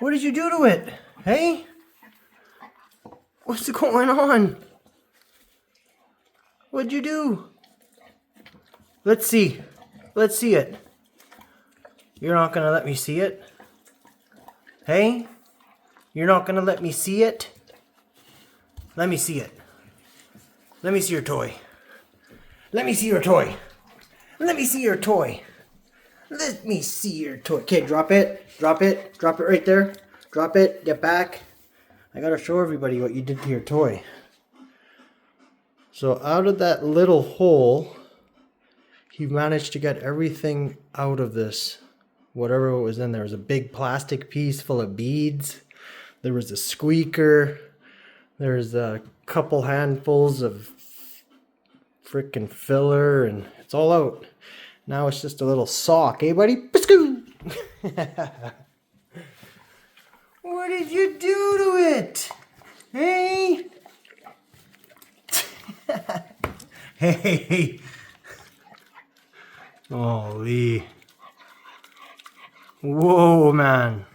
What did you do to it? Hey? What's going on? What'd you do? Let's see. Let's see it. You're not gonna let me see it? Hey? You're not gonna let me see it? Let me see it. Let me see your toy. Let me see your toy. Let me see your toy. Let me see your toy. Okay, drop it. Drop it. Drop it right there. Drop it. Get back. I gotta show everybody what you did to your toy. So out of that little hole, he managed to get everything out of this. Whatever was in there. There was a big plastic piece full of beads. There was a squeaker. There's a couple handfuls of frickin' filler, and it's all out. Now it's just a little sock, eh, buddy? Biscoo! What did you do to it? Hey? Hey! Holy. Whoa, man.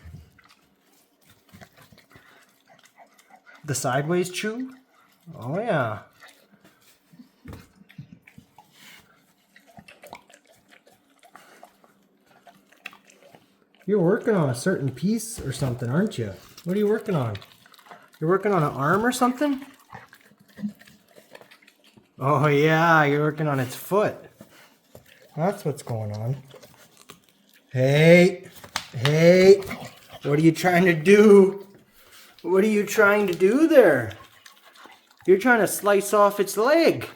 The sideways chew? Oh, yeah. You're working on a certain piece or something, aren't you? What are you working on? You're working on an arm or something? Oh, yeah, you're working on its foot. That's what's going on. Hey, hey, what are you trying to do? What are you trying to do there? You're trying to slice off its leg.